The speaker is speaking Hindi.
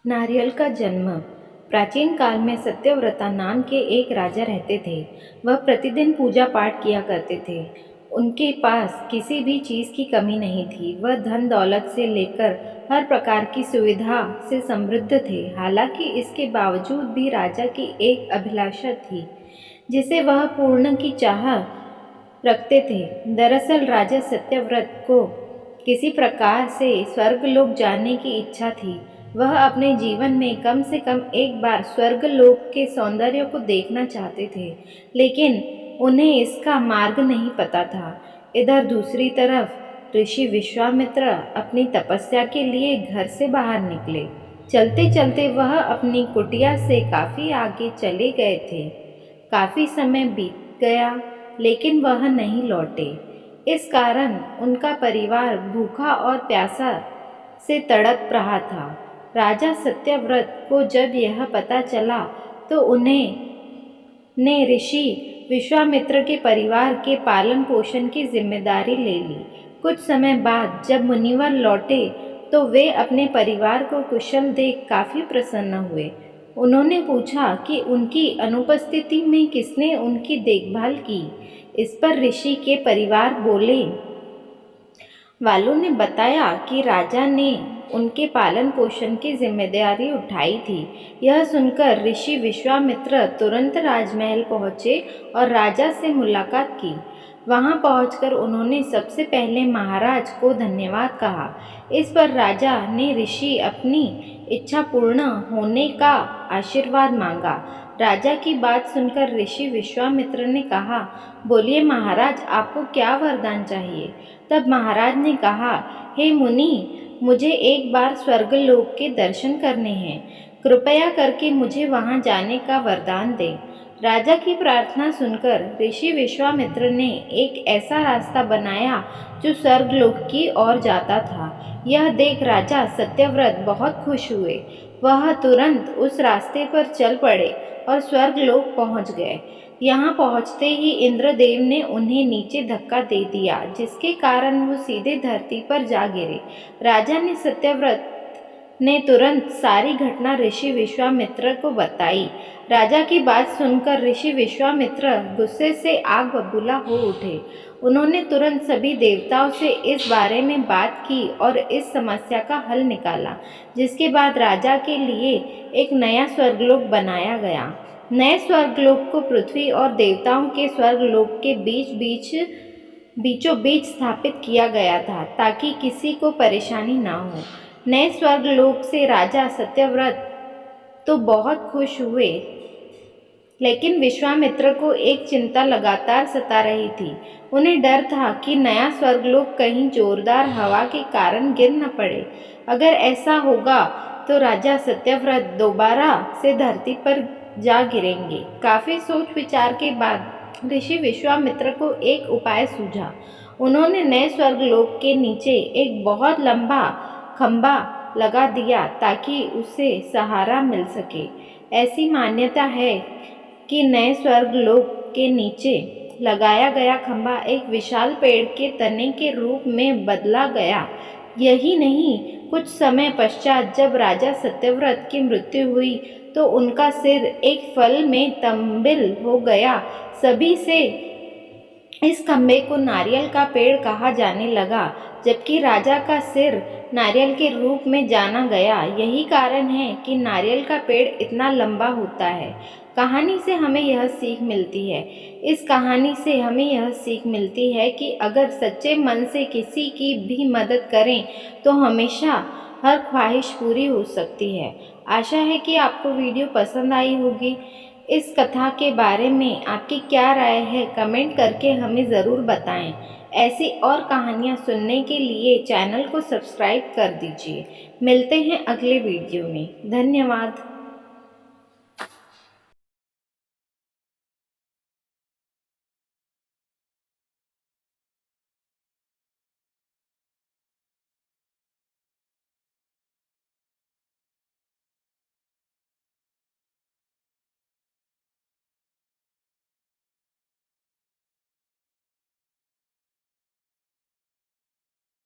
नारियल का जन्म। प्राचीन काल में सत्यव्रता नाम के एक राजा रहते थे। वह प्रतिदिन पूजा पाठ किया करते थे। उनके पास किसी भी चीज़ की कमी नहीं थी। वह धन दौलत से लेकर हर प्रकार की सुविधा से समृद्ध थे। हालांकि इसके बावजूद भी राजा की एक अभिलाषा थी जिसे वह पूर्ण की चाह रखते थे। दरअसल राजा सत्यव्रत को किसी प्रकार से स्वर्गलोक जाने की इच्छा थी। वह अपने जीवन में कम से कम एक बार स्वर्गलोक के सौंदर्य को देखना चाहते थे, लेकिन उन्हें इसका मार्ग नहीं पता था। इधर दूसरी तरफ ऋषि विश्वामित्र अपनी तपस्या के लिए घर से बाहर निकले। चलते चलते वह अपनी कुटिया से काफी आगे चले गए थे। काफी समय बीत गया, लेकिन वह नहीं लौटे। इस कारण उनका परिवार भूखा और प्यासा से तड़प रहा था। राजा सत्यव्रत को जब यह पता चला तो उन्हें ने ऋषि विश्वामित्र के परिवार के पालन पोषण की जिम्मेदारी ले ली। कुछ समय बाद जब मुनिवर लौटे तो वे अपने परिवार को कुशल देख काफी प्रसन्न हुए। उन्होंने पूछा कि उनकी अनुपस्थिति में किसने उनकी देखभाल की। इस पर ऋषि के परिवार बोले वालों ने बताया कि राजा ने उनके पालन पोषण की जिम्मेदारी उठाई थी। यह सुनकर ऋषि विश्वामित्र तुरंत राजमहल पहुंचे और राजा से मुलाकात की। वहां पहुंचकर उन्होंने सबसे पहले महाराज को धन्यवाद कहा। इस पर राजा ने ऋषि अपनी इच्छा पूर्ण होने का आशीर्वाद मांगा। राजा की बात सुनकर ऋषि विश्वामित्र ने कहा, बोलिए महाराज, आपको क्या वरदान चाहिए। तब महाराज ने कहा, हे मुनि, मुझे एक बार स्वर्गलोक के दर्शन करने हैं। कृपया करके मुझे वहां जाने का वरदान दें। राजा की प्रार्थना सुनकर ऋषि विश्वामित्र ने एक ऐसा रास्ता बनाया जो स्वर्गलोक की ओर जाता था। यह देख राजा सत्यव्रत बहुत खुश हुए। वह तुरंत उस रास्ते पर चल पड़े और स्वर्गलोक पहुंच गए। यहाँ पहुंचते ही इंद्रदेव ने उन्हें नीचे धक्का दे दिया, जिसके कारण वो सीधे धरती पर जा गिरे। राजा ने सत्यव्रत ने तुरंत सारी घटना ऋषि विश्वामित्र को बताई। राजा की बात सुनकर ऋषि विश्वामित्र गुस्से से आग बबूला हो उठे। उन्होंने तुरंत सभी देवताओं से इस बारे में बात की और इस समस्या का हल निकाला, जिसके बाद राजा के लिए एक नया स्वर्गलोक बनाया गया। नए स्वर्गलोक को पृथ्वी और देवताओं के स्वर्गलोक के बीचों बीच स्थापित किया गया था, ताकि किसी को परेशानी ना हो। नए स्वर्गलोक से राजा सत्यव्रत तो बहुत खुश हुए, लेकिन विश्वामित्र को एक चिंता लगातार सता रही थी। उन्हें डर था कि नया स्वर्गलोक कहीं जोरदार हवा के कारण गिर न पड़े। अगर ऐसा होगा तो राजा सत्यव्रत दोबारा से धरती पर जा गिरेंगे। काफी सोच विचार के बाद ऋषि विश्वामित्र को एक उपाय सूझा। उन्होंने नए स्वर्गलोक के नीचे एक बहुत लंबा खंभा लगा दिया ताकि उसे सहारा मिल सके। ऐसी मान्यता है कि नए स्वर्गलोक के नीचे लगाया गया खंभा एक विशाल पेड़ के तने के रूप में बदला गया। यही नहीं, कुछ समय पश्चात जब राजा सत्यव्रत की मृत्यु हुई तो उनका सिर एक फल में तब्दील हो गया। सभी से इस खंभे को नारियल का पेड़ कहा जाने लगा, जबकि राजा का सिर नारियल के रूप में जाना गया। यही कारण है कि नारियल का पेड़ इतना लंबा होता है। कहानी से हमें यह सीख मिलती है इस कहानी से हमें यह सीख मिलती है कि अगर सच्चे मन से किसी की भी मदद करें तो हमेशा हर ख्वाहिश पूरी हो सकती है। आशा है कि आपको वीडियो पसंद आई होगी। इस कथा के बारे में आपकी क्या राय है, कमेंट करके हमें ज़रूर बताएं। ऐसी और कहानियाँ सुनने के लिए चैनल को सब्सक्राइब कर दीजिए। मिलते हैं अगले वीडियो में। धन्यवाद।